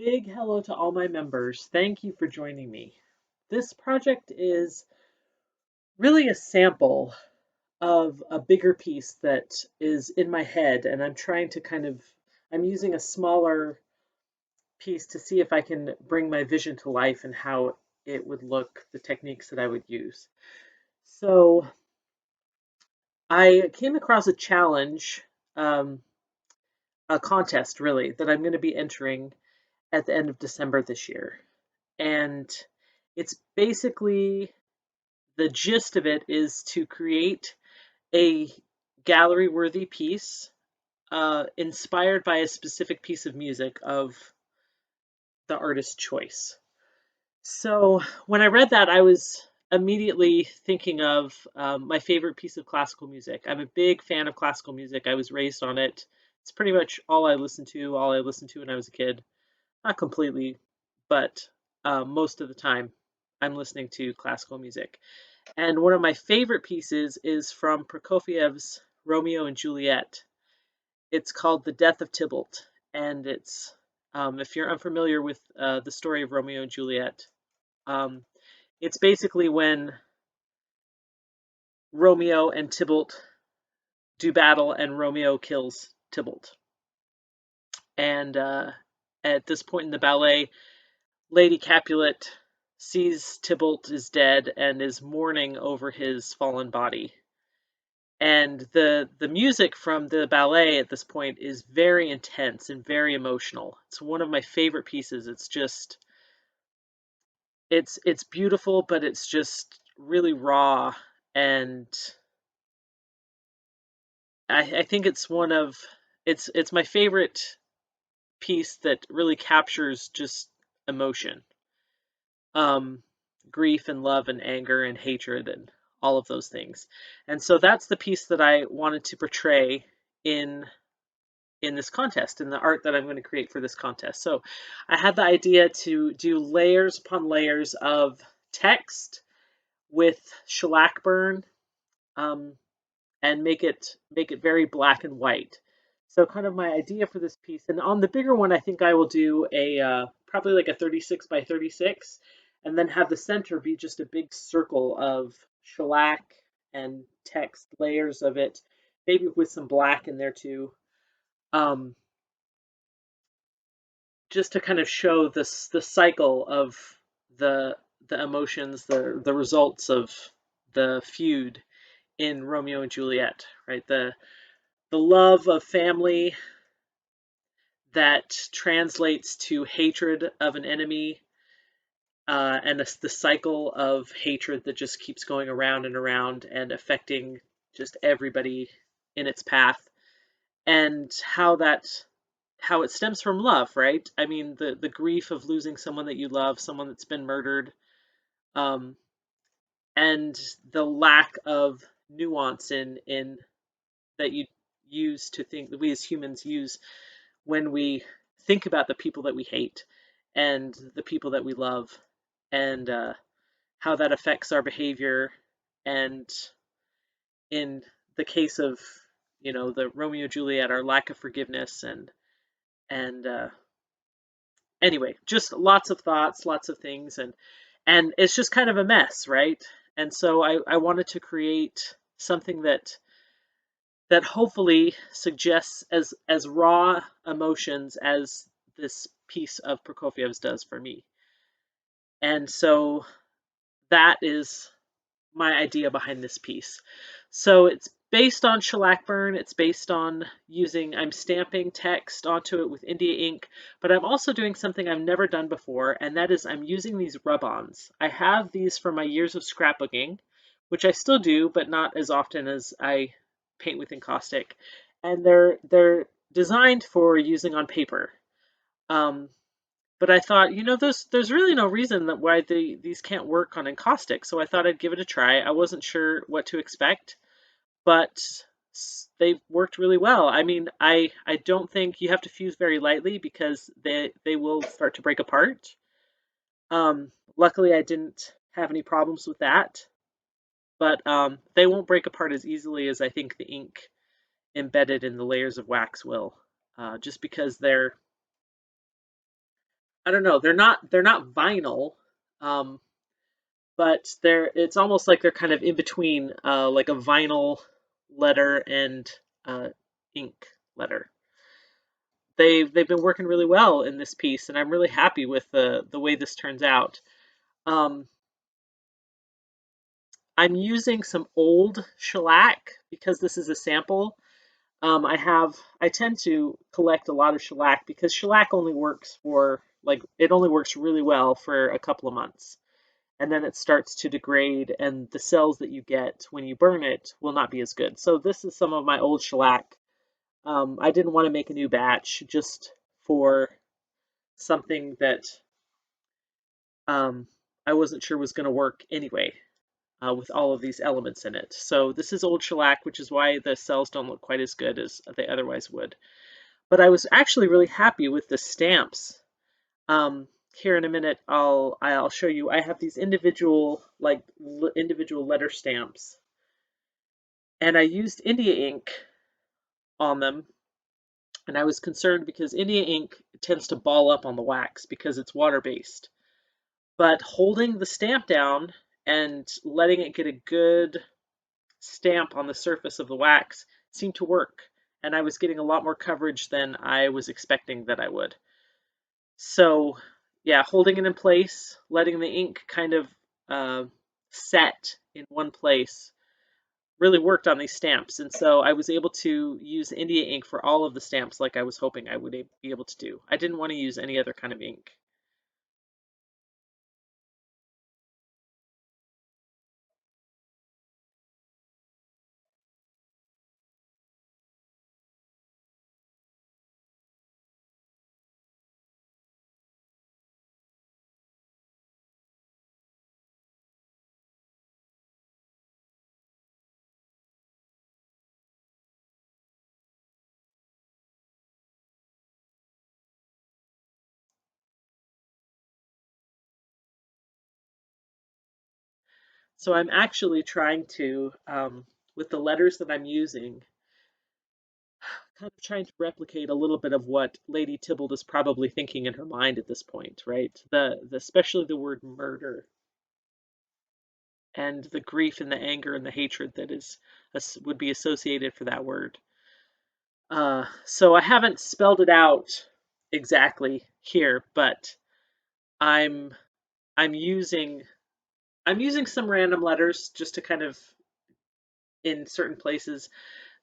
Big hello to all my members. Thank you for joining me. This project is really a sample of a bigger piece that is in my head, and I'm trying to I'm using a smaller piece to see if I can bring my vision to life and how it would look, the techniques that I would use. So I came across a challenge, um, a contest really, that I'm going to be entering at the end of December this year. And it's basically the gist of it is to create a gallery worthy piece inspired by a specific piece of music of the artist's choice. So when I read that, I was immediately thinking of my favorite piece of classical music. I'm a big fan of classical music. I was raised on it. It's pretty much all I listened to when I was a kid. Not completely, but most of the time I'm listening to classical music. And one of my favorite pieces is from Prokofiev's Romeo and Juliet. It's called The Death of Tybalt. And if you're unfamiliar with the story of Romeo and Juliet, um, it's basically when Romeo and Tybalt do battle and Romeo kills Tybalt. And at this point in the ballet, Lady Capulet sees Tybalt is dead and is mourning over his fallen body. And the music from the ballet at this point is very intense and very emotional. It's one of my favorite pieces. It's beautiful, but it's just really raw, and I think it's my favorite piece that really captures just emotion, um, grief and love and anger and hatred and all of those things. And so that's the piece that I wanted to portray in in this contest, in the art that I'm going to create for this contest. So I had the idea to do layers upon layers of text with shellac burn, um, and make it very black and white. So kind of my idea for this piece, and on the bigger one, I think I will do a probably like a 36 by 36, and then have the center be just a big circle of shellac and text layers of it, maybe with some black in there too. Um, just to kind of show the cycle of the the emotions, the results of the feud in Romeo and Juliet, right? The love of family that translates to hatred of an enemy, and the cycle of hatred that just keeps going around and around and affecting just everybody in its path, and how it stems from love, right? I mean, the grief of losing someone that you love, someone that's been murdered, um, and the lack of nuance in that you use to think that we as humans use when we think about the people that we hate and the people that we love, and how that affects our behavior. And in the case of the Romeo Juliet, our lack of forgiveness, and anyway, just lots of thoughts, lots of things, and it's just kind of a mess, right? And so I wanted to create something that hopefully suggests as raw emotions as this piece of Prokofiev's does for me. And so that is my idea behind this piece. So it's based on shellac burn. It's based on I'm stamping text onto it with India ink, but I'm also doing something I've never done before, and that is I'm using these rub-ons. I have these from my years of scrapbooking, which I still do, but not as often as I paint with encaustic. And they're designed for using on paper. Um, but I thought, there's really no reason that why these can't work on encaustic. So I thought I'd give it a try. I wasn't sure what to expect, but they worked really well. I mean, I don't think you have to fuse very lightly because they will start to break apart. Luckily, I didn't have any problems with that, but they won't break apart as easily as I think the ink embedded in the layers of wax will, just because I don't know, they're not vinyl, um, but it's almost like they're kind of in between, like a vinyl letter and ink letter. They've been working really well in this piece, and I'm really happy with the way this turns out. Um, I'm using some old shellac because this is a sample. I tend to collect a lot of shellac because shellac only works for like it only works really well for a couple of months, and then it starts to degrade, and the cells that you get when you burn it will not be as good. So this is some of my old shellac. I didn't want to make a new batch just for something that um, I wasn't sure was going to work anyway, with all of these elements in it. So this is old shellac, which is why the cells don't look quite as good as they otherwise would. But I was actually really happy with the stamps. Here in a minute, I'll show you. I have these individual individual letter stamps, and I used India ink on them. And I was concerned because India ink tends to ball up on the wax because it's water based. But holding the stamp down and letting it get a good stamp on the surface of the wax seemed to work, and I was getting a lot more coverage than I was expecting that I would. So yeah, holding it in place, letting the ink kind of set in one place really worked on these stamps. And so I was able to use India ink for all of the stamps like I was hoping I would be able to do. I didn't want to use any other kind of ink. So I'm actually trying to, with the letters that I'm using, kind of trying to replicate a little bit of what Lady Tybalt is probably thinking in her mind at this point, right? Especially the word murder and the grief and the anger and the hatred that would be associated for that word. So I haven't spelled it out exactly here, but I'm I'm using I'm using some random letters just to kind of in certain places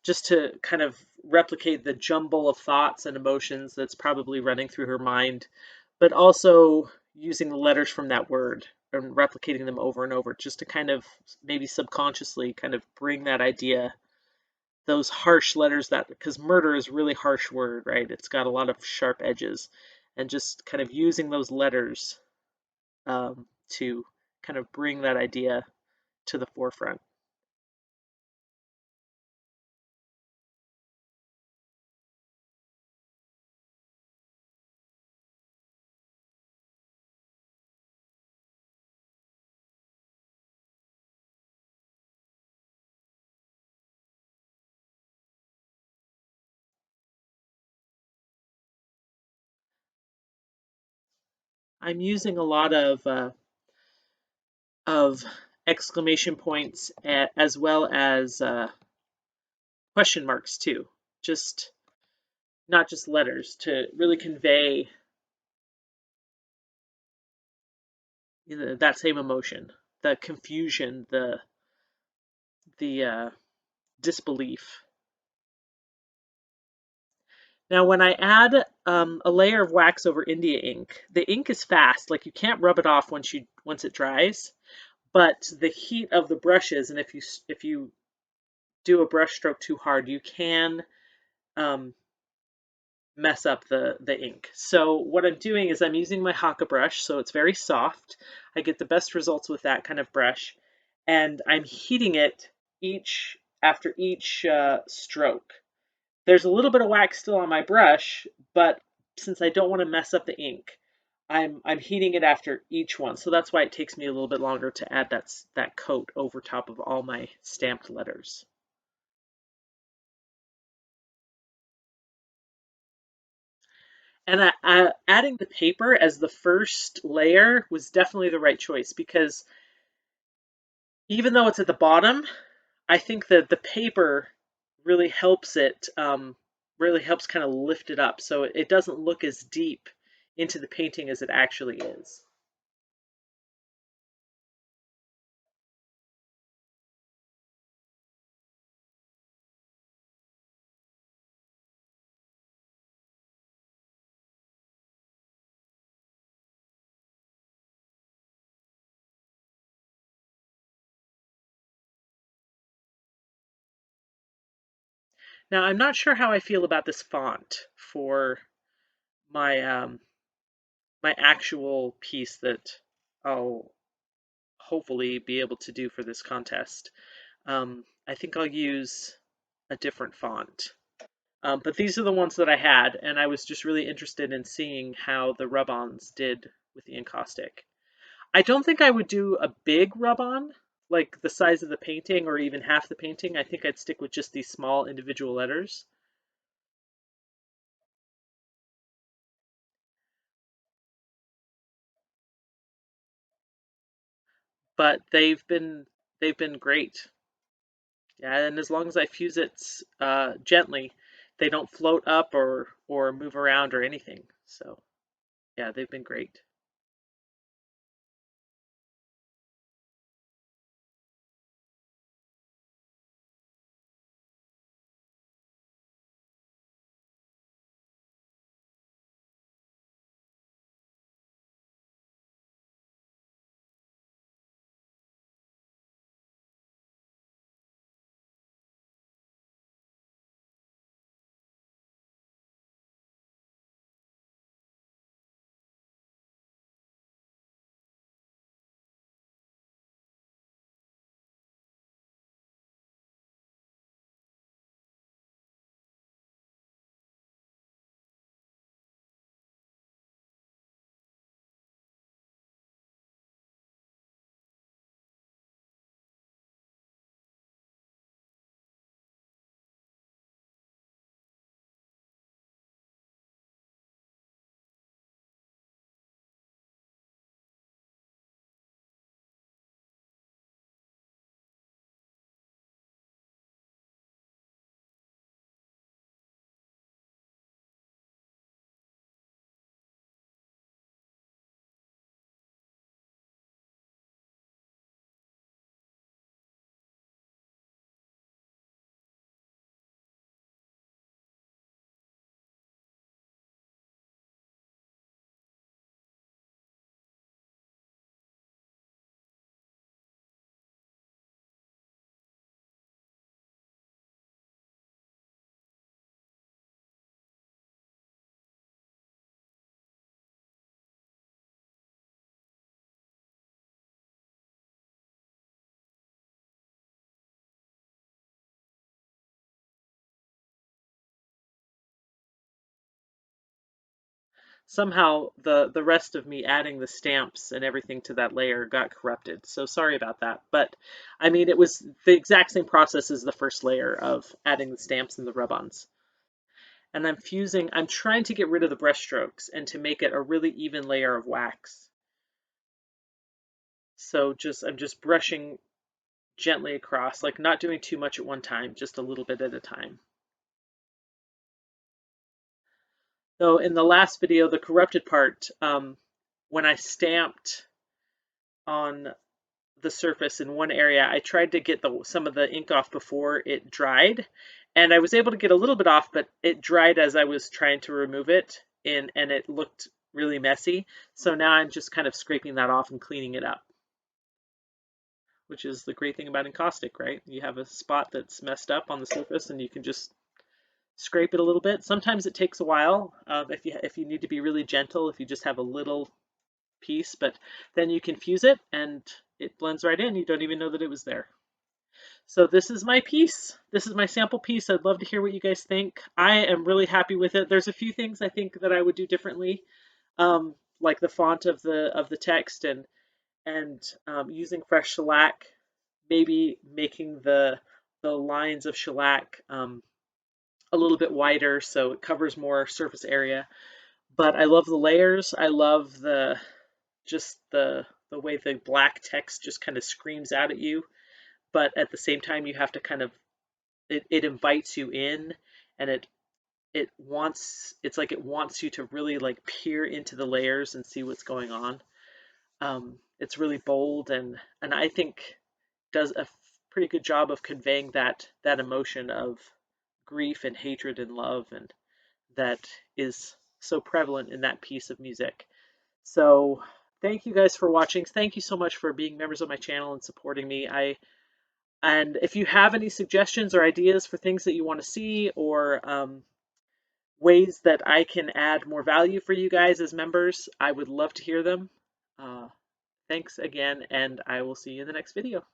just to kind of replicate the jumble of thoughts and emotions that's probably running through her mind, but also using the letters from that word and replicating them over and over just to kind of maybe subconsciously kind of bring that idea, those harsh letters, that because murder is a really harsh word, right? It's got a lot of sharp edges, and just kind of using those letters to kind of bring that idea to the forefront. I'm using a lot of exclamation points as well as question marks too. Just not just letters to really convey that same emotion, the confusion, the disbelief. Now, when I add a layer of wax over India ink, the ink is fast. Like you can't rub it off once it dries, but the heat of the brushes, and if you do a brush stroke too hard, you can um, mess up the ink. So what I'm doing is I'm using my Haka brush, so it's very soft. I get the best results with that kind of brush, and I'm heating it after each stroke. There's a little bit of wax still on my brush, but since I don't want to mess up the ink, I'm heating it after each one. So that's why it takes me a little bit longer to add that coat over top of all my stamped letters. And adding the paper as the first layer was definitely the right choice because even though it's at the bottom, I think that the paper really helps it, really helps kind of lift it up so it doesn't look as deep into the painting as it actually is. Now, I'm not sure how I feel about this font for my my actual piece that I'll hopefully be able to do for this contest. I think I'll use a different font. But these are the ones that I had, and I was just really interested in seeing how the rub-ons did with the encaustic. I don't think I would do a big rub-on, like the size of the painting or even half the painting. I think I'd stick with just these small individual letters. But they've been great. Yeah, and as long as I fuse it gently, they don't float up or move around or anything. So yeah, they've been great. Somehow the rest of me adding the stamps and everything to that layer got corrupted. So sorry about that. But I mean, it was the exact same process as the first layer of adding the stamps and the rub-ons. And I'm trying to get rid of the brush strokes and to make it a really even layer of wax. So I'm just brushing gently across, like not doing too much at one time, just a little bit at a time. So in the last video, the corrupted part, when I stamped on the surface in one area, I tried to get some of the ink off before it dried, and I was able to get a little bit off, but it dried as I was trying to remove it, and it looked really messy. So now I'm just kind of scraping that off and cleaning it up, which is the great thing about encaustic, right? You have a spot that's messed up on the surface, and you can just scrape it a little bit. Sometimes it takes a while if you need to be really gentle, if you just have a little piece, but then you can fuse it and it blends right in. You don't even know that it was there. So this is my piece. This is my sample piece. I'd love to hear what you guys think. I am really happy with it. There's a few things I think that I would do differently, like the font of the text and using fresh shellac, maybe making the lines of shellac a little bit wider so it covers more surface area. But I love the layers. I love just the way the black text just kind of screams out at you, but at the same time you have to kind of it invites you in, and it's like it wants you to really like peer into the layers and see what's going on. It's really bold, and I think does a pretty good job of conveying that emotion of grief and hatred and love, and that is so prevalent in that piece of music. So thank you guys for watching. Thank you so much for being members of my channel and supporting me. And if you have any suggestions or ideas for things that you want to see, or ways that I can add more value for you guys as members, I would love to hear them. Uh, Thanks again, and I will see you in the next video.